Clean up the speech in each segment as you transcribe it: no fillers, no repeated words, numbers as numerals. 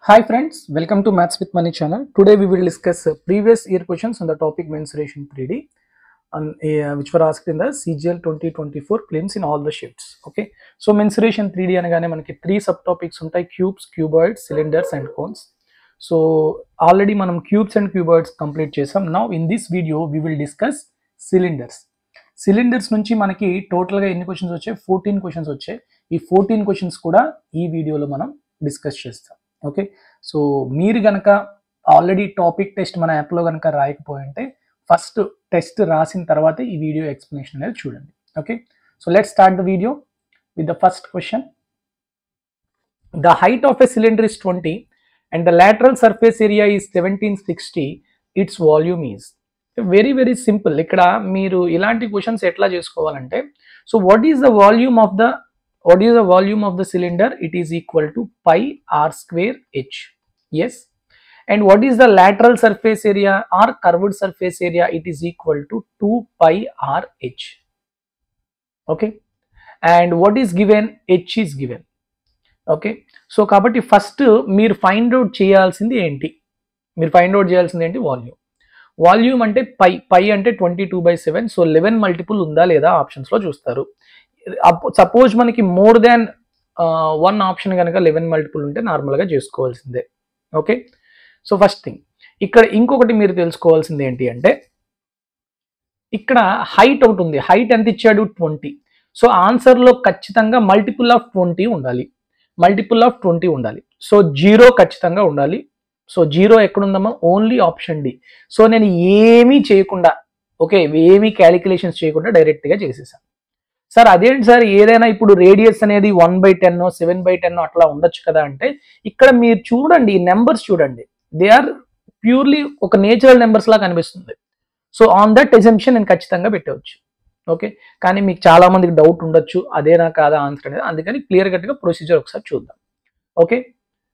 Hi friends, welcome to Maths with Money channel. Today we will discuss previous year questions on the topic mensuration 3D which were asked in the CGL 2024 claims in all the shifts. Okay, so mensuration 3D అనగానే మనకి 3 subtopics ఉంటాయి: cubes, cuboids, cylinders and cones. So already మనం cubes and cuboids complete చేసాం. Now in this video we will discuss cylinders. Cylinders నుంచి మనకి టోటల్గా ఎన్ని questions వచ్చాయి? 14 క్వశ్చన్స్ వచ్చాయి. ఈ 14 క్వశ్చన్స్ కూడా ఈ వీడియోలో మనం డిస్కస్ చేస్తాం. ఓకే, సో మీరు కనుక ఆల్రెడీ టాపిక్ టెస్ట్ మన యాప్లో కనుక రాయకపోయింటే ఫస్ట్ టెస్ట్ రాసిన తర్వాత ఈ వీడియో ఎక్స్ప్లెనేషన్ అనేది చూడండి. Okay, so let's start the video with the first question. The height of a cylinder is 20 and the lateral surface area is 1760. Its volume is. Very very simple. ఇక్కడ మీరు ఇలాంటి questions ఎట్లా చేసుకోవాలంటే, so what is the volume of the cylinder? It is equal to pi are square h. Yes. And what is the lateral surface area or curved surface area? It is equal to 2 pi r h. Okay, and what is given? H is given. Okay, so కాబట్టి first మీరు find out చేయాల్సింది ఏంటి? Volume అంటే పై అంటే 22/7. So 11 multiple ఉందా లేదా ఆప్షన్స్లో చూస్తారు. సపోజ్ మనకి మోర్ దాన్ 1 ఆప్షన్ కనుక 11 మల్టిపుల్ ఉంటే నార్మల్గా చేసుకోవాల్సిందే. ఓకే, సో ఫస్ట్ థింగ్ ఇక్కడ ఇంకొకటి మీరు తెలుసుకోవాల్సింది ఏంటి అంటే, ఇక్కడ హైట్ ఒకటి ఉంది. హైట్ ఎంత ఇచ్చాడు? 20. సో ఆన్సర్లో ఖచ్చితంగా మల్టిపుల్ ఆఫ్ 20 ఉండాలి. సో 0 ఖచ్చితంగా ఉండాలి. సో 0 ఎక్కడుందమ్మా? Only option D. సో నేను ఏమీ చేయకుండా, ఓకే, ఏమీ క్యాలిక్యులేషన్స్ చేయకుండా డైరెక్ట్గా చేసేసాను. సార్ అదేంటి సార్, ఏదైనా ఇప్పుడు రేడియస్ అనేది 1/10 7/10 అట్లా ఉండొచ్చు కదా అంటే, ఇక్కడ మీరు చూడండి, ఈ నెంబర్స్ చూడండి, దే ఆర్ ప్యూర్లీ ఒక నేచురల్ నెంబర్స్ లా కనిపిస్తుంది. సో ఆన్ దట్ ఎజంప్షన్ నేను ఖచ్చితంగా పెట్టవచ్చు. ఓకే, కానీ మీకు చాలా మందికి డౌట్ ఉండొచ్చు, అదేనా కాదా ఆన్సర్ అనేది. అందుకని క్లియర్ కట్గా ప్రొసీజర్ ఒకసారి చూద్దాం. ఓకే,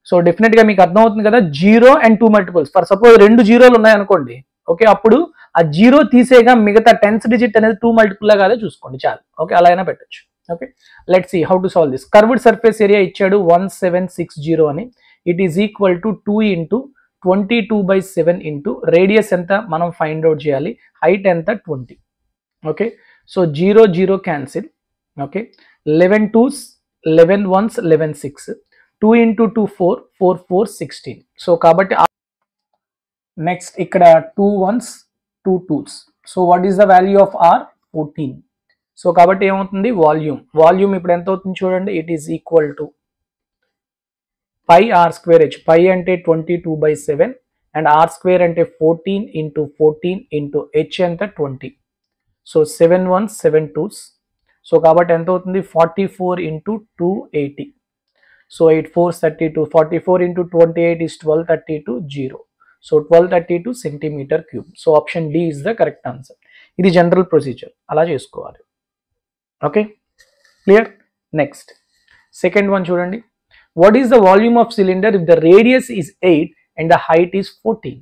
సో డెఫినెట్గా మీకు అర్థమవుతుంది కదా. 0 and 2 మల్టిపుల్స్. ఫర్ సపోజ్ 2 జీరోలు ఉన్నాయనుకోండి, ఓకే, అప్పుడు ఆ 0 తీసేగా మిగతా 10th డిజిట్ అనేది 2 మల్టిపుల్ లా కాదా చూసుకోండి చాలు. ఓకే, అలా అయినా పెట్టచ్చు. Okay, let's see how to solve this. Curved surface area ఇచ్చాడు 1760 అని. It is equal to 2 into 22/7 into radius ఎంత మనం ఫైండ్ అవుట్ చేయాలి, హైట్ ఎంత 20. Okay, so 0 0 cancel. Okay, 11 2s 11 1s 11 6. 2 into 2 4 4 4 16. So కాబట్టి నెక్స్ట్ ఇక్కడ 2 1s 2 2s. So what is the value of R? 14. So కాబట్టి ఏమవుతుంది? వాల్యూమ్ ఇప్పుడు ఎంత అవుతుంది చూడండి. It is equal to pi are square H. Pi అంటే 22/7 అండ్ ఆర్ స్క్వేర్ అంటే 14 into 14 into హెచ్ ఎంత? 20. So 7 1s 7 2s. సో కాబట్టి ఎంత అవుతుంది? 44 into 280. So 8 4s 32. 44 into 28 is 1232 0. So 1232 centimetre cube. So option D is the correct answer. ఇది general procedure, అలా చేసుకోవాలి. Okay, clear. Next second one చూడండి. What is the volume of cylinder if the radius is 8 and the height is 14?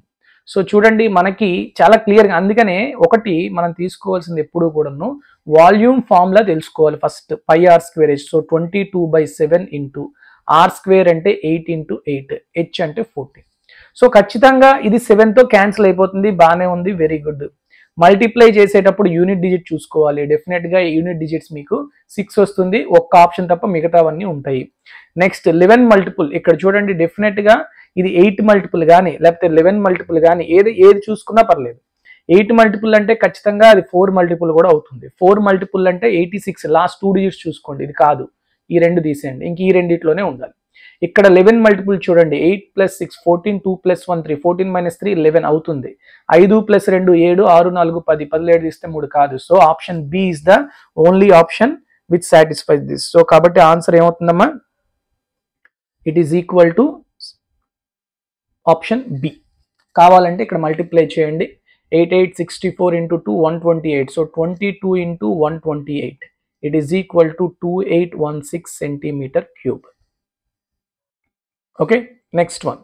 So చూడండి మనకి చాలా క్లియర్గా, అందుకనే ఒకటి మనం తీసుకోవాల్సింది ఎప్పుడు కూడాను వాల్యూమ్ ఫార్ములా తెలుసుకోవాలి first. Pi are square h. So 22/7 into r square అంటే 8 into 8, హెచ్ అంటే 14. సో ఖచ్చితంగా ఇది 7తో క్యాన్సిల్ అయిపోతుంది. బాగానే ఉంది, వెరీ గుడ్. మల్టిప్లై చేసేటప్పుడు యూనిట్ డిజిట్ చూసుకోవాలి. డెఫినెట్గా యూనిట్ డిజిట్స్ మీకు 6 వస్తుంది, ఒక్క ఆప్షన్ తప్ప మిగతావన్నీ ఉంటాయి. Next 11 multiple. ఇక్కడ చూడండి, డెఫినెట్గా ఇది 8 మల్టిపుల్ కానీ లేకపోతే 11 మల్టిపుల్ కానీ ఏది చూసుకున్నా పర్లేదు. 8 మల్టిపుల్ అంటే ఖచ్చితంగా అది 4 మల్టిపుల్ కూడా అవుతుంది. 4 మల్టిపుల్ అంటే 86. లాస్ట్ 2 డిజిట్స్ చూసుకోండి, ఇది కాదు, ఈ 2 తీసేయండి, ఇంక ఈ రెండిట్లోనే ఉండాలి. ఇక్కడ 11 మల్టిపుల్ చూడండి, 8 + 6 14, 2 + 1 3, 14 - 3 11 అవుతుంది. 5 + 2 7, 6 4 10, 17 తీస్తే 3 కాదు. So option B is the only option which satisfies this. So కాబట్టి ఆన్సర్ ఏమవుతుందమ్మా? It is equal to option B. కావాలంటే ఇక్కడ మల్టిప్లై చేయండి. 8 8 64 into 2 128. So 22 into 128. It is equal to 2816 centimeter cube. Okay, next one.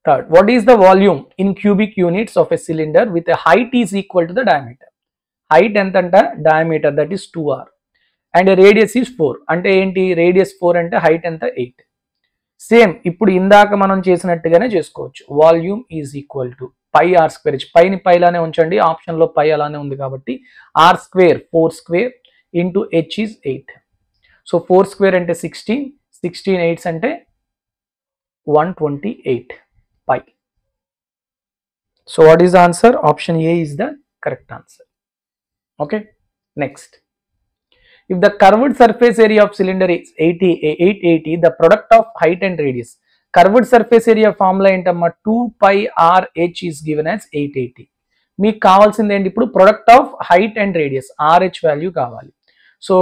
Third, what is the volume in cubic units of a cylinder with a height is equal to the diameter? Height entanta? Diameter, that is 2r, and a radius is 4. Ante enti? Radius 4 ante height enta 8. Same ఇప్పుడు ఇందాక మనం చేసినట్టుగానే చేసుకోవచ్చు. Volume is equal to pi are square H. పైని పైలానే ఉంచండి, ఆప్షన్లో pi అలానే ఉంది కాబట్టి R square 4 square into H is 8. So 4 square అంటే 16, 16 8s అంటే 128 pi. So what is the answer? Option A is the correct answer. Okay, next. If the curved surface area of cylinder is 880, the product of height and radius. Curved surface area formula ఏంటమ్మా 2 pi r h is given as 880. మీకు కావాల్సింది ఏంటి ఇప్పుడు? Product of height and radius RH value కావాలి. So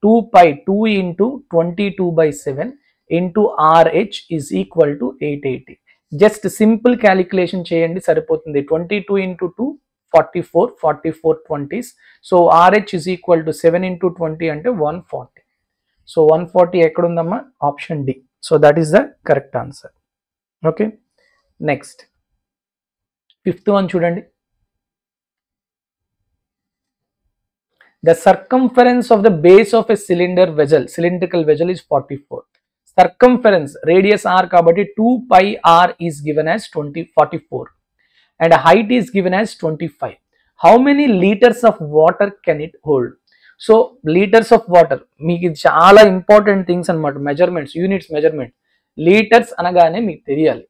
2 pi 2 into 22/7 into RH is equal to 880. Just simple calculation చేయండి సరిపోతుంది. 22 into 2 44, 44 20s. So RH is equal to 7 into 20 అంటే 140. So 140 ఎక్కడుందమ్మా? Option D. So that is the correct answer. Okay, next 5th one చూడండి. The circumference of the base of a cylinder vessel, cylindrical vessel is 44. Circumference, radius r kabatti 2 pi r is given as 44 and height is given as 25. How many liters of water can it hold? So liters of water, meeku chaala important things anamata, measurements, units measurement. Liters anagane meeku teliyali.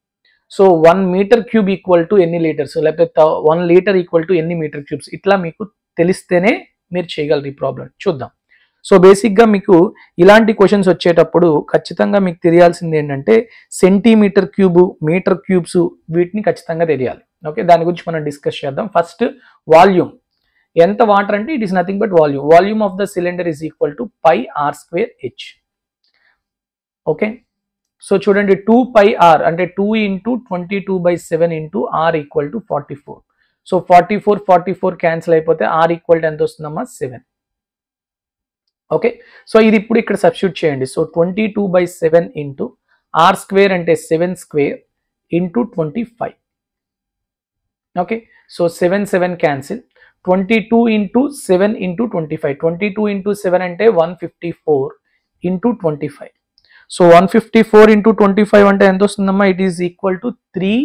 So 1 meter cube equal to any liters, so lepothe 1 liter equal to any meter cubes, itla meeku telistene మీరు చేయగలరు ఈ problem. చూద్దాం. So బేసిక్గా మీకు ఇలాంటి questions వచ్చేటప్పుడు ఖచ్చితంగా మీకు తెలియాల్సింది ఏంటంటే సెంటీమీటర్ క్యూబు, మీటర్ క్యూబ్స్, వీటిని ఖచ్చితంగా తెలియాలి. ఓకే, దాని గురించి మనం డిస్కస్ చేద్దాం. First volume. ఎంత వాటర్ అంటే it is nothing but volume. Volume of the cylinder is equal to pi are square h. Okay, so చూడండి 2 pi r అంటే 2 into 22/7 into r equal to 44. So 44 cancel అయిపోతే r equal to ఎంత వస్తుందమ్మా? 7. Okay, so ఇది ఇప్పుడు ఇక్కడ substitute చేయండి. So 22/7 into r square అంటే 7 square into 25. Okay, so 7 cancel. 22 into 7 into 25. 22 into 7 అంటే 154 into 25. సో 154 into 25 అంటే ఎంత వస్తుందమ్మా? ఇట్ ఈస్ ఈక్వల్ టు 25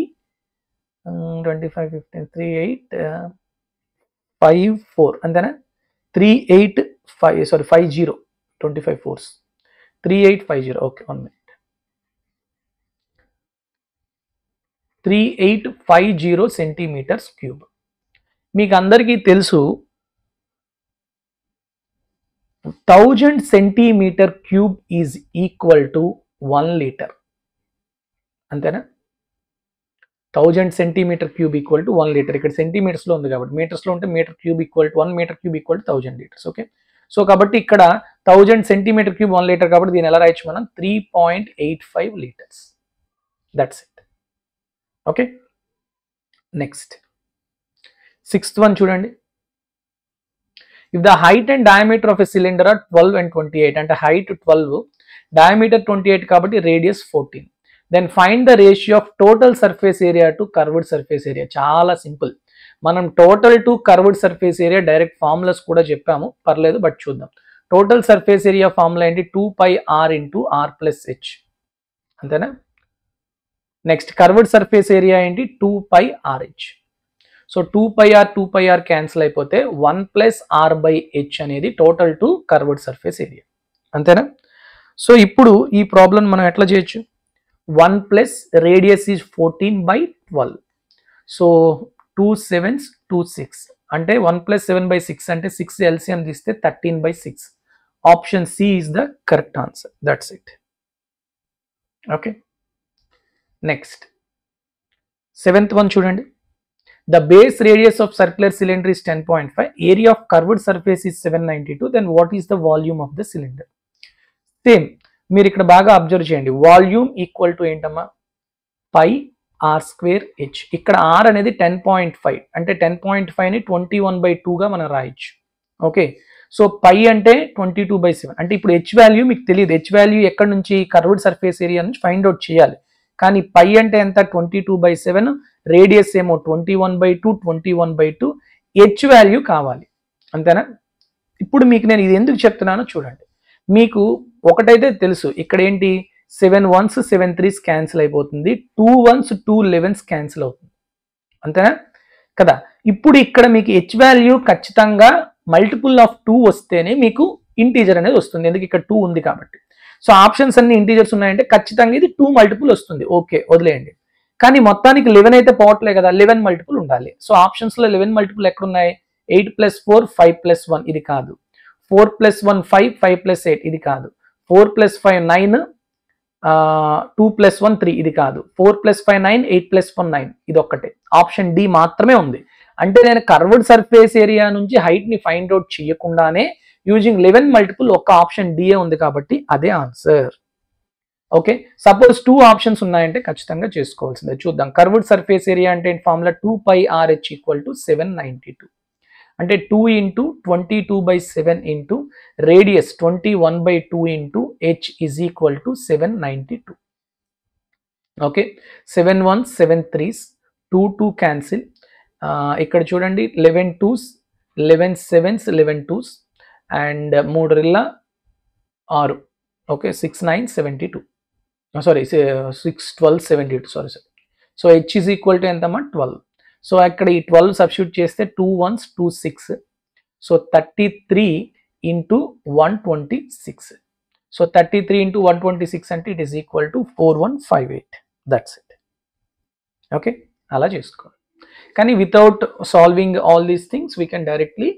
15 3854 అంతేనా? 50 25 4s 3850. Okay, 1 minute. 3850 centimetres cube. మీకు అందరికీ తెలుసు 1000 centimetre cube is equal to 1 litre. అంతేనా? 1000 centimetre cube equal to 1 litre. ఇక్కడ సెంటీమీటర్స్లో ఉంది కాబట్టి, మీటర్స్లో ఉంటే metre cube equal to 1 metre cube equal to 1000 litres. Okay, so కాబట్టి ఇక్కడ 1000 సెంటీమీటర్ క్యూబ్ 1 లీటర్ కాబట్టి దీన్ని ఎలా రాయొచ్చు మనం? 3.85 litres. That's it. Okay, next 6th one చూడండి. If the height and diameter of a cylinder are 12 and 28 అంటే height 12, diameter 28 కాబట్టి radius 14. Then find the ratio of total surface area to curved surface area. చాలా simple. మనం total to curved surface area direct formulas కూడా చెప్పాము, పర్లేదు but చూద్దాం. Total surface area formula ఏంటి? 2 pi r into r plus H. అంతేనా? Next curved surface area ఏంటి? 2 pi rh. So 2 pi r cancel అయిపోతే 1 ప్లస్ r బై హెచ్ అనేది total to curved surface area. అంతేనా? సో ఇప్పుడు ఈ problem మనం ఎట్లా చేయొచ్చు? 1 plus radius is 14/12. So 2 7s 2 6 అంటే 1 ప్లస్ 7/6 అంటే 6 ఎల్సిఎం తీస్తే 13/6. Option C is the correct answer. That's it. Okay, next 7th one చూడండి. The base radius of circular cylinder is 10.5. Area of curved surface is 792. Then what is the volume of the cylinder? Same. మీరు ఇక్కడ బాగా observe చేయండి. Volume equal to ఏంటమ్మా? పై are square H. ఇక్కడ are అనేది 10.5 అంటే 10.5ని 21/2గా మనం రాయొచ్చు. ఓకే, సో పై అంటే 22/7 అంటే ఇప్పుడు హెచ్ వాల్యూ మీకు తెలియదు. హెచ్ వాల్యూ ఎక్కడ నుంచి? కర్వ్డ్ సర్ఫేస్ ఏరియా నుంచి ఫైండ్ అవుట్ చేయాలి. కానీ పై అంటే ఎంత? 22/7, రేడియస్ ఏమో 21/2, 21/2, హెచ్ వాల్యూ కావాలి. అంతేనా? ఇప్పుడు మీకు నేను ఇది ఎందుకు చెప్తున్నానో చూడండి. మీకు ఒకటైతే తెలుసు, ఇక్కడ ఏంటి? 7 1s 7 3s క్యాన్సిల్ అయిపోతుంది, 2 1s 2 11s క్యాన్సిల్ అవుతుంది, అంతేనా కదా. ఇప్పుడు ఇక్కడ మీకు హెచ్ వాల్యూ ఖచ్చితంగా మల్టిపుల్ ఆఫ్ 2 వస్తేనే మీకు ఇంటీజర్ అనేది వస్తుంది, ఎందుకు ఇక్కడ 2 ఉంది కాబట్టి. సో ఆప్షన్స్ అన్ని ఇంటీజర్స్ ఉన్నాయంటే ఖచ్చితంగా ఇది 2 మల్టిపుల్ వస్తుంది, ఓకే వదిలేయండి. కానీ మొత్తానికి 11 అయితే పోవట్లే కదా, 11 మల్టిపుల్ ఉండాలి. సో ఆప్షన్స్లో 11 మల్టిపుల్ ఎక్కడున్నాయి, 8 + 4 5 + 1 ఇది కాదు, 4 + 1 5 5 + 8 ఇది కాదు, 4 + 5 9 2 + 1 3 ఇది కాదు, 4 + 5 9 8 + 1 9 ఇది ఒక్కటే, ఆప్షన్ డి మాత్రమే ఉంది. అంటే నేను కర్వ్డ్ సర్ఫేస్ ఏరియా నుంచి హైట్ ని ఫైండ్ అవుట్ చేయకుండానే యూజింగ్ 11 మల్టిపుల్ ఒక ఆప్షన్ డిఏ ఉంది కాబట్టి అదే ఆన్సర్. ఓకే, సపోజ్ 2 ఆప్షన్స్ ఉన్నాయంటే ఖచ్చితంగా చేసుకోవాల్సిందే. చూద్దాం, కర్వ్డ్ సర్ఫేస్ ఏరియా అంటే ఫార్ములా 2πRh = 792, అంటే 2 × 22/7 into radius 21/2 into h is equal to 792. Okay, 7 1s 7 3s 2 2 cancel, ఇక్కడ చూడండి 11 2s 11 7s 11 2s and 3 2 6, okay 6 9 72, sorry 6 12 72, sorry. So h is equal to ఎంతమ్మా 12. So అక్కడ ఈ 12 సబ్స్టిట్యూట్ చేస్తే 2 1s 2 6, సో 33 × 126. సో 33 × 126 అంటే it is equal to 4158, that's it. Okay, అలా చేసుకోవాలి. కానీ without solving all these things we can directly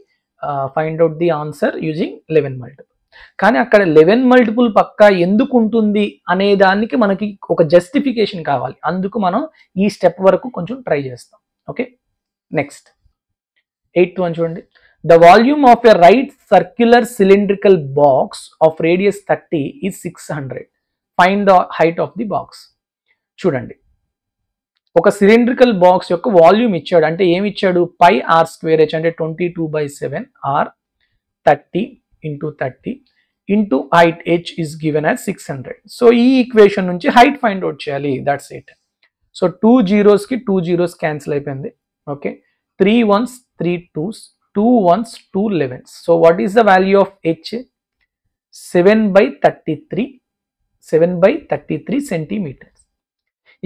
find out the answer using 11 multiple. కానీ అక్కడ 11 మల్టిపుల్ పక్కా ఎందుకు ఉంటుంది అనే దానికి మనకి ఒక జస్టిఫికేషన్ కావాలి, అందుకు మనం ఈ స్టెప్ వరకు కొంచెం ట్రై చేస్తాం. ఓకే, నెక్స్ట్ 8th one చూడండి. The volume of a right circular cylindrical box of radius 30 is 600. Find the height of the box. చూడండి, ఒక సిలిండ్రికల్ బాక్స్ యొక్క వాల్యూమ్ ఇచ్చాడు, అంటే ఏమి ఇచ్చాడు, πr²h అంటే 22/7 r 30 × 30 into height h is given as 600. So ఈ ఈక్వేషన్ నుంచి హైట్ ఫైండ్ అవుట్ చేయాలి, దట్స్ ఇట్. సో 2 zeros కి 2 zeros క్యాన్సిల్ అయిపోయింది. Okay, 3 1s 3 2s 2 1s 2 11s. So what is the value of h, 7/33 7/33 centimetres.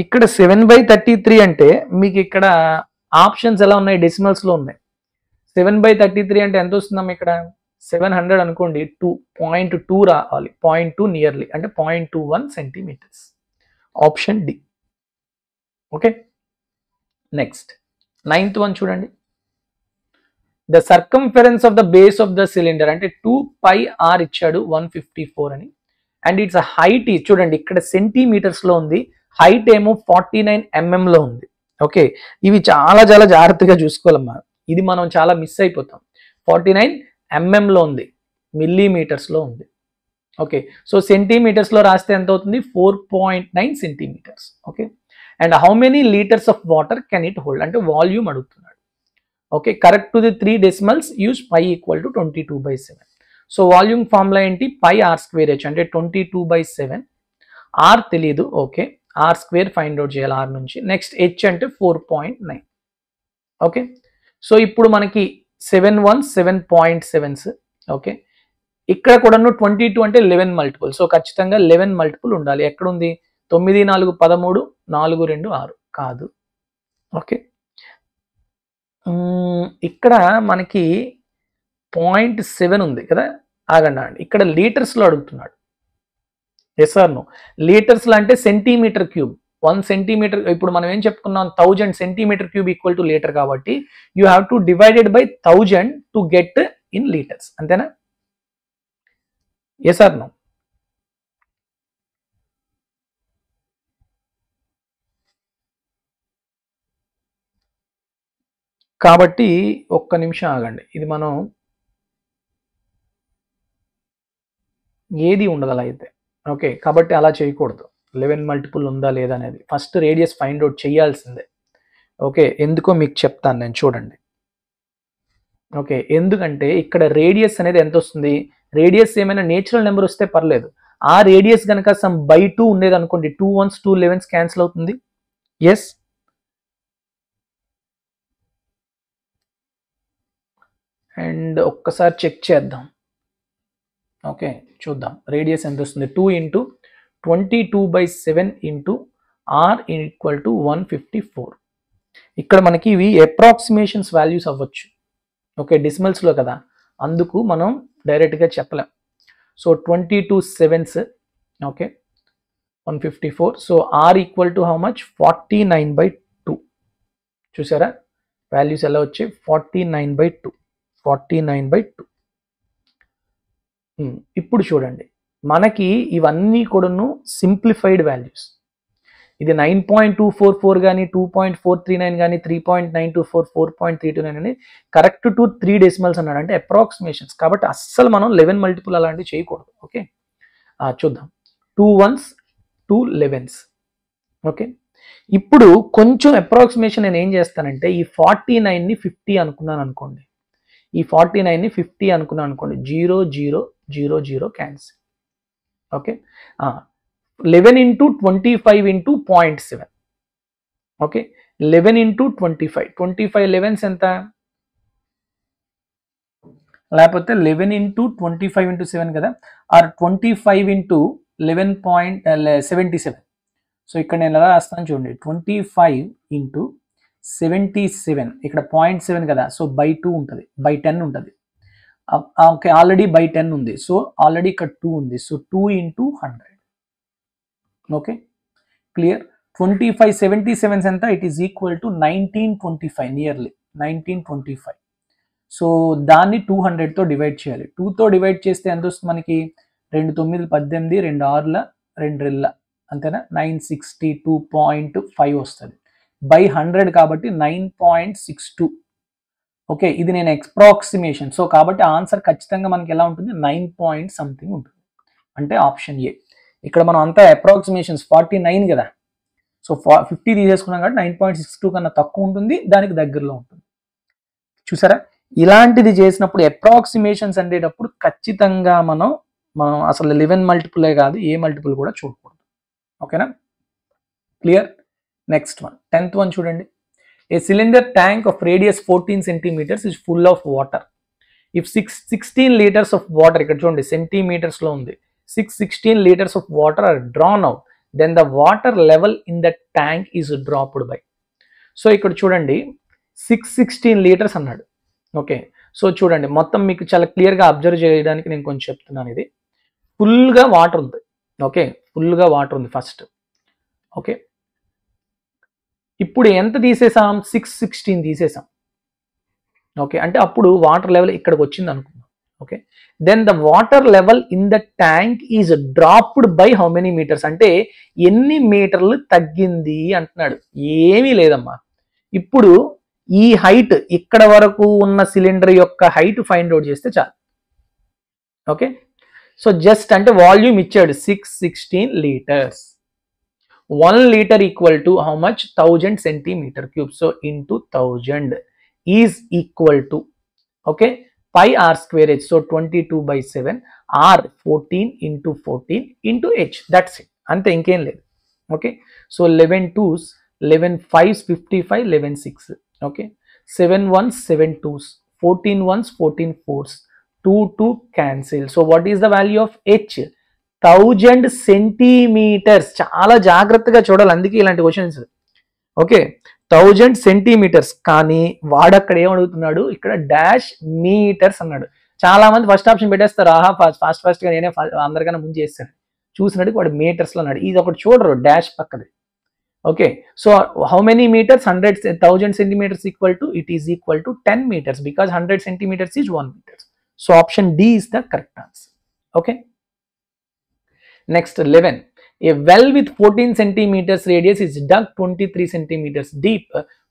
ఇక్కడ 7/33 అంటే మీకు ఇక్కడ options ఎలా ఉన్నాయి, డెసిమల్స్ లో ఉన్నాయి. 7/33 అంటే ఎంత వస్తుందమ్మా, ఇక్కడ 700 అనుకోండి, 2.2 రావాలి, 0.2 నియర్లీ అంటే 0.21 centimetres, option D. Okay, next 9th one చూడండి. The circumference of the base of the cylinder అంటే 2πr ఇచ్చాడు 154 అని, అండ్ ఇట్స్ హైట్ చూడండి ఇక్కడ సెంటీమీటర్స్ లో ఉంది, హైట్ ఏమో 49 mm లో ఉంది. ఓకే, ఇవి చాలా చాలా జాగ్రత్తగా చూసుకోవాలమ్మా, ఇది మనం చాలా మిస్ అయిపోతాం. 49 mm లో ఉంది, మిల్లీమీటర్స్ లో ఉంది. ఓకే, సో సెంటీమీటర్స్ లో రాస్తే ఎంత అవుతుంది, 4.9 centimetres. Okay, and how many litres of water can it hold అంటే వాల్యూమ్ అడుగుతున్నాడు. Okay, correct to the 3 decimals use π = 22/7. So volume formula ఏంటి, πr²h అంటే 22/7, r తెలియదు. ఓకే, r² ఫైండ్ అవుట్ చేయాలి r నుంచి. నెక్స్ట్ h అంటే 4.9. ఓకే, సో ఇప్పుడు మనకి 7 1s 7.7s. ఓకే, ఇక్కడ కూడా 22 అంటే 11 మల్టిపుల్, సో ఖచ్చితంగా 11 మల్టిపుల్ ఉండాలి. ఎక్కడ ఉంది, 9 4 13 4 2 6 కాదు. ఓకే, ఇక్కడ మనకి 0.7 ఉంది కదా, ఆగండి, ఇక్కడ లీటర్స్ లో అడుగుతున్నాడు. ఎస్ ఆర్ నో, లీటర్స్ లో అంటే సెంటీమీటర్ క్యూబ్, 1 సెంటీమీటర్. ఇప్పుడు మనం ఏం చెప్పుకున్నాం, 1000 centimetre cube equal to litre కాబట్టి you have to divided by 1000 to get in litres, అంతేనా. ఎస్ ఆర్ నో, కాబట్టి ఒక్క నిమిషం ఆగండి, ఇది మనం ఏది ఉండదు అలా అయితే. ఓకే, కాబట్టి అలా చేయకూడదు, 11 మల్టిపుల్ ఉందా లేదా అనేది ఫస్ట్ రేడియస్ ఫైండ్ అవుట్ చేయాల్సిందే. ఓకే, ఎందుకో మీకు చెప్తాను నేను, చూడండి. ఓకే, ఎందుకంటే ఇక్కడ రేడియస్ అనేది ఎంత వస్తుంది, రేడియస్ ఏమైనా నేచురల్ నెంబర్ వస్తే పర్లేదు, ఆ రేడియస్ కనుక సమ్ /2 ఉండేది అనుకోండి, 2 1s 2 11s క్యాన్సిల్ అవుతుంది. ఎస్, అండ్ ఒక్కసారి చెక్ చేద్దాం. ఓకే, చూద్దాం రేడియస్ ఎంత వస్తుంది, 2 × 22/7 ఇంటూ ఆర్ ఈక్వల్ టు 154. ఇక్కడ మనకి ఇవి అప్రాక్సిమేషన్స్ వాల్యూస్ అవ్వచ్చు. ఓకే, డెసిమల్స్లో కదా, అందుకు మనం డైరెక్ట్గా చెప్పలేం. So 22/7 okay 154. So r equal to how much 49/2. చూసారా వాల్యూస్ ఎలా వచ్చాయి? 49/2. 49/2. ఇప్పుడు చూడండి, మనకి ఇవన్నీ కూడాను సింప్లిఫైడ్ వాల్యూస్. ఇది 9.244 కానీ 2.439 కానీ 3.924 4.329 అని కరెక్ట్ టు 3 డెసిమల్స్ అన్నాడు, అంటే అప్రాక్సిమేషన్స్. కాబట్టి అస్సలు మనం 11 మల్టిపుల్ అలాంటివి చేయకూడదు. ఓకే, చూద్దాం. 2 1s 2 11s. ఓకే, ఇప్పుడు కొంచెం అప్రాక్సిమేషన్ నేను ఏం చేస్తానంటే ఈ 49ని 50 అనుకున్నాను అనుకోండి, ఈ 49ని 50 అనుకున్నాను అనుకోండి, 0 0 0 0 cancel. Okay, 11 into 25 into 0.7. Okay, 11 into 25 25 11s ఎంత? లేకపోతే 11 ఇంటూ 25 ఇంటూ 7 కదా, ఆర్ 25 ఇంటూ 11.77. సో ఇక్కడ నేను ఎలా రాస్తాను చూడండి, 25 ఇంటూ 77, ఇక్కడ 0.7 కదా, సో బై 2 ఉంటుంది, బై 10 ఉంటుంది. ఓకే, ఆల్రెడీ బై 10 ఉంది, సో ఆల్రెడీ ఇక్కడ 2 ఉంది, సో 2 ఇంటూ 100. Okay, clear. 25 77 ఎంత? It is equal to 1925, nearly 1925. So దాన్ని 200తో డివైడ్ చేయాలి. 2తో డివైడ్ చేస్తే ఎంత వస్తుంది మనకి? 2 9 18, 2 6 2 2 అంతేనా, 962.5 వస్తుంది. బై 100 కాబట్టి 9.62. ఓకే, ఇది నేను అప్రాక్సిమేషన్. సో కాబట్టి ఆన్సర్ ఖచ్చితంగా మనకి ఎలా ఉంటుంది? 9 పాయింట్ సంథింగ్ ఉంటుంది, అంటే ఆప్షన్ ఏ. ఇక్కడ మనం అంతా అప్రాక్సిమేషన్స్ 49 కదా, సో 50 తీసేసుకున్నాం కాబట్టి 9.62 కన్నా తక్కువ ఉంటుంది, దానికి దగ్గరలో ఉంటుంది. చూసారా, ఇలాంటిది చేసినప్పుడు అప్రాక్సిమేషన్స్ అనేటప్పుడు ఖచ్చితంగా మనం అసలు 11 మల్టిపులే కాదు, ఏ మల్టిపుల్ కూడా చూడకూడదు. ఓకేనా, clear. Next one, 10th one చూడండి. A cylinder tank of radius 14 centimeters is full of water. If 16 liters of water, ఇక్కడ చూడండి సెంటీమీటర్స్లో ఉంది, 16 liters of water are drawn out, then the water level in the tank is dropped by. So ఇక్కడ చూడండి 616 liters అన్నాడు. Okay, so చూడండి మొత్తం మీకు చాలా క్లియర్గా అబ్జర్వ్ చేయడానికి నేను కొంచెం చెప్తున్నాను. ఇది ఫుల్గా వాటర్ ఉంది. ఓకే, ఫుల్గా వాటర్ ఉంది ఫస్ట్. ఓకే, ఇప్పుడు ఎంత తీసేసాం? 616 తీసేసాం. ఓకే, అంటే అప్పుడు వాటర్ లెవెల్ ఇక్కడికి వచ్చింది అనుకుందాం. Okay, then the water level in the tank is dropped by how many metres, అంటే ఎన్ని మీటర్లు తగ్గింది అంటున్నాడు. ఏమీ లేదమ్మా, ఇప్పుడు ఈ హైట్ ఇక్కడ వరకు ఉన్న సిలిండర్ యొక్క హైట్ ఫైండ్ అవుట్ చేస్తే చాలు. ఓకే, సో జస్ట్ అంటే వాల్యూమ్ ఇచ్చాడు 616 liters. 1 liter equal to how much? 1000 cm3. So into 1000 is equal to okay pi r square h. So 22/7 r 14 into 14 into h. That's it, అంతే, ఇంకేం లేదు. Okay, so 11 2s 11 5s 55 11 6. Okay, 7 1s 7 2s 14 1s 14 4s 2 2 cancel. So what is the value of h? 1000 centimeters. చాలా జాగ్రత్తగా చూడాలి, అందుకే ఇలాంటి questions. Okay, 1000 centimeters, కానీ వాడు అక్కడ ఏమడుగుతున్నాడు? ఇక్కడ డాష్ మీటర్స్ అన్నాడు. చాలా మంది ఫస్ట్ ఆప్షన్ పెట్టేస్తారు, ఆహా ఫాస్ట్గా నేనే అందరికన్నా ముందు చేస్తాను, చూసినట్టు వాడు మీటర్స్లో అన్నాడు. ఇది ఒకటి చూడరు, డాష్ పక్కది. Okay, so how many meters? 1000 centimeters equal to, it is equal to 10 meters, because 100 centimeters is 1 meter. So option D is the correct answer. Okay, next 11. A well with 14 centimeters radius is dug 23 centimeters deep.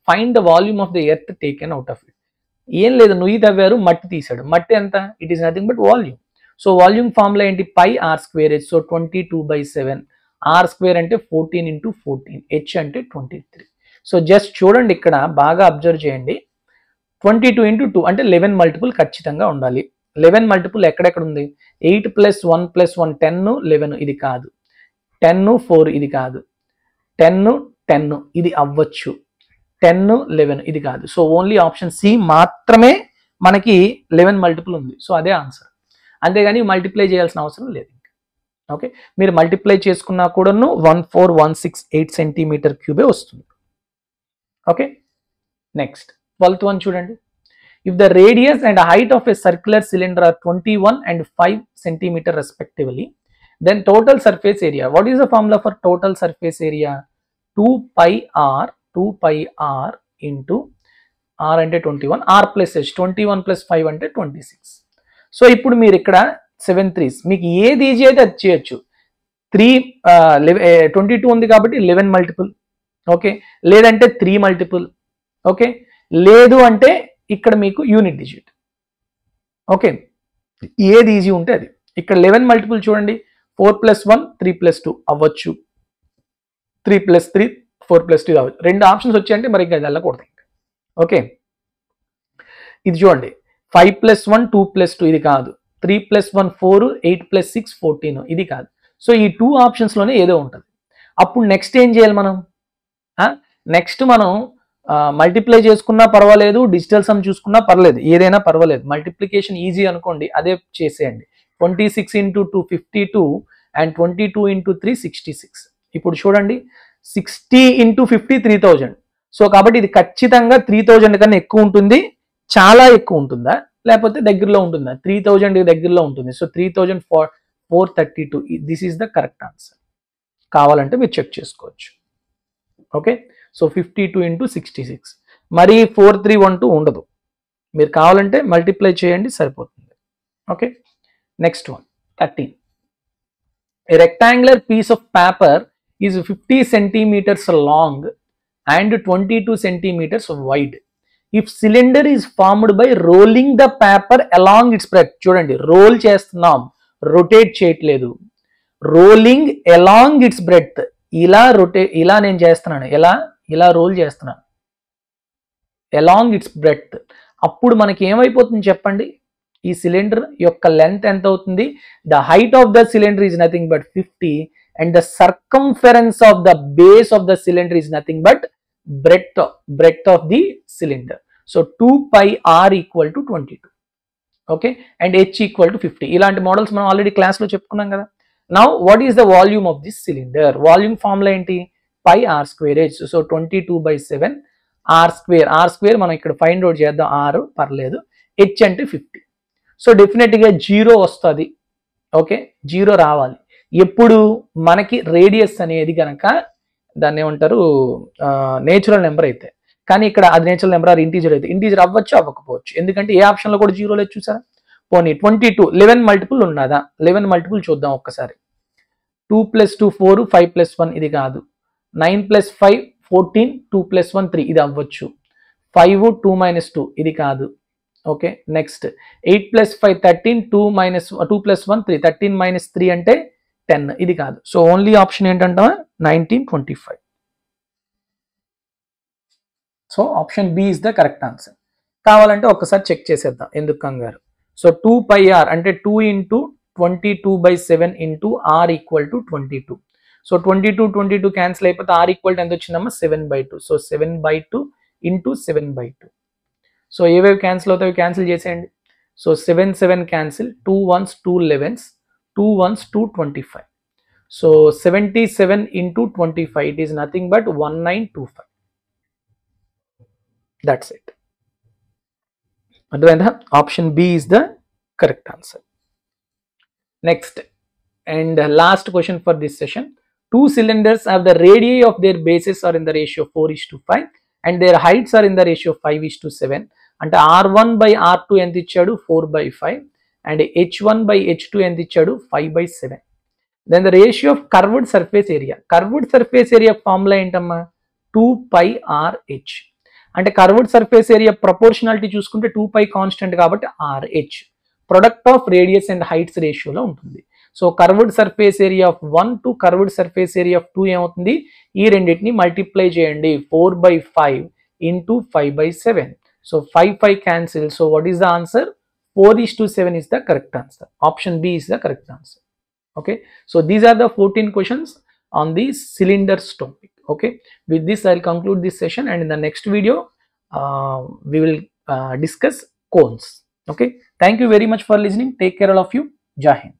Find the volume of the earth taken out of it. ఏం లేదు, నుయ్యి తవ్వారు, మట్టి తీసాడు. మట్టి ఎంత? It is nothing but volume. So volume formula ఏంటి? pi r square h. So 22/7. r square అంటే 14 into 14, h అంటే 23. సో జస్ట్ చూడండి, ఇక్కడ బాగా అబ్జర్వ్ చేయండి. 22 ఇంటూ 2 అంటే 11 మల్టిపుల్ ఖచ్చితంగా ఉండాలి. 11 మల్టిపుల్ ఎక్కడెక్కడ ఉంది? 8 + 1 + 1 10 11, ఇది కాదు. 10 4 ఇది కాదు. 10 10 ఇది అవ్వచ్చు. 10 11 ఇది కాదు. సో ఓన్లీ ఆప్షన్ సి మాత్రమే మనకి 11 మల్టిపుల్ ఉంది. సో అదే ఆన్సర్, అంతేగాని మల్టిప్లై చేయాల్సిన అవసరం లేదు. ఓకే, మీరు మల్టిప్లై చేసుకున్నా కూడాను 14168 సెంటీమీటర్ క్యూబే వస్తుంది. ఓకే, నెక్స్ట్ 12th వన్ చూడండి. If the radius and height of a circular cylinder are 21 and 5 centimeter respectively, then total surface area. What is the formula for total surface area? 2 pi r into r అంటే 21, r plus h, 21 plus 5 అంటే 26. So ఇప్పుడు మీరు ఇక్కడ 7 3s, మీకు ఏది easy అయితే అది చేయొచ్చు. 22 ఉంది కాబట్టి 11 మల్టిపుల్, ఓకే, లేదంటే 3 మల్టిపుల్, ఓకే, లేదు అంటే ఇక్కడ మీకు యూనిట్ డిజిట్. ఓకే, ఏది ఈజీ ఉంటే అది. ఇక్కడ 11 మల్టిపుల్ చూడండి, 4 + 1 3 + 2 అవ్వచ్చు, 3 + 3 4 + 2 అవ్వచ్చు. రెండు ఆప్షన్స్ వచ్చాయంటే మరి ఇంకా వెళ్ళకూడదు. ఓకే, ఇది చూడండి 5 + 1 2 + 2 ఇది కాదు, 3 + 1 4 8 + 6 14 ఇది కాదు. సో ఈ 2 ఆప్షన్స్లోనే ఏదో ఉంటుంది. అప్పుడు నెక్స్ట్ ఏం చేయాలి మనం? నెక్స్ట్ మనం మల్టిప్లై చేసుకున్నా పర్వాలేదు, డిజిటల్ సమ్ చూసుకున్నా పర్లేదు, ఏదైనా పర్వాలేదు. మల్టిప్లికేషన్ ఈజీ అనుకోండి, అదే చేసేయండి. 26 × 2 52 అండ్ 22 × 3 66. ఇప్పుడు చూడండి 60 × 50 3000. సో కాబట్టి ఇది ఖచ్చితంగా 3000 కన్నా ఎక్కువ ఉంటుంది. చాలా ఎక్కువ ఉంటుందా లేకపోతే దగ్గరలో ఉంటుందా? 3000 దగ్గరలో ఉంటుంది. So 3432 this is the correct answer. కావాలంటే మీరు చెక్ చేసుకోవచ్చు. ఓకే, సో 52 × 66, మరి 4312 ఉండదు. మీరు కావాలంటే మల్టిప్లై చేయండి సరిపోతుంది. Okay, next one 13. A rectangular piece of paper is 50 centimeters long and 22 centimeters wide. If cylinder is formed by rolling the paper along its breadth. చూడండి, రోల్ చేస్తున్నాం, రొటేట్ చేయట్లేదు. Rolling along it's breadth. ఇలా నేను చేస్తున్నాను, ఇలా role చేస్తున్నాను along it's breadth. అప్పుడు మనకి ఏమైపోతుంది చెప్పండి? ఈ సిలిండర్ యొక్క లెంత్ ఎంత అవుతుంది? The height of the cylinder is nothing but 50 and the circumference of the base of the cylinder is nothing but breadth of the cylinder. So 2 pi r equal to 22. Okay, and h equal to 50. ఇలాంటి models మనం already క్లాస్లో చెప్పుకున్నాం కదా. Now what is the volume of this cylinder? Volume formula ఏంటి? pi r²h. So 22/7 r² మనం ఇక్కడ find out చేద్దాం. r పర్లేదు, h అంటే 50. సో డెఫినెట్గా 0 వస్తుంది. ఓకే, 0 రావాలి. ఎప్పుడు మనకి రేడియస్ అనేది కనుక దాన్ని ఏమంటారు నేచురల్ నెంబర్ అయితే. కానీ ఇక్కడ అది నేచురల్ నెంబర్ ఆర్ ఇంటీజర్ అయితే. ఇంటీజర్ అవ్వచ్చు అవ్వకపోవచ్చు, ఎందుకంటే ఏ ఆప్షన్లో కూడా 0 లేదు చూసారా. పోనీ 22 11 మల్టిపుల్ ఉన్నదా? 11 మల్టిపుల్ చూద్దాం ఒక్కసారి. 2 + 2 4 5 + 1 ఇది కాదు. 9 + 5 14 2 + 1 3 ఇది అవ్వచ్చు. 5 2 - 2 ఇది కాదు. ఓకే, నెక్స్ట్ 8 + 5 13 2 + 1 3 13 - 3 అంటే 10 ఇది కాదు. సో ఓన్లీ ఆప్షన్ ఏంటంటే 1925. So option B is the correct answer. కావాలంటే ఒక్కసారి చెక్ చేసేద్దాం, ఎందుకు కంగారు. సో 2 pi r అంటే 2 × 22/7 × r equal to 22. So 22 cancel అయిపోతే r ఈక్వల్ ఎంత వచ్చిందమ్మా? 7/2. సో 7/2 × 7/2. సో ఏవేవి క్యాన్సిల్ అవుతాయి క్యాన్సిల్ చేసేయండి. So 7 7 cancel, 2 1s 2 11s, 2 1s 2 25. So 77 × 25 it is nothing but 1925. That's it. అర్థమైందా? Option B is the correct answer. Next and last question for this session. Two cylinders have the radii of their bases are in the ratio 4:5 and their heights are in the ratio 5:7. అంటే r1/r2 ఎంత ఇచ్చాడు? 4/5 and h1/h2 ఎంత ఇచ్చాడు? 5/7. Then the ratio of curved surface area. Curved surface area formula ఏంటమ్మా? 2 pi r h. అంటే curved surface area proportionality చూసుకుంటే 2 pi constant కాబట్టి RH product of radius and heights రేషియోలో ఉంటుంది. So curved surface area of 1 to curved surface area of 2 ఏమవుతుంది? ఈ రెండింటిని multiply చేయండి. 4/5 × 5/7. So 5 cancel. So what is the answer? 4:7 is the correct answer. Option B is the correct answer. Okay, so these are the 14 questions on the cylinders topic. Okay, with this I'll conclude this session, and in the next video we will discuss cones. Okay, thank you very much for listening. Take care all of you. Jai Hind.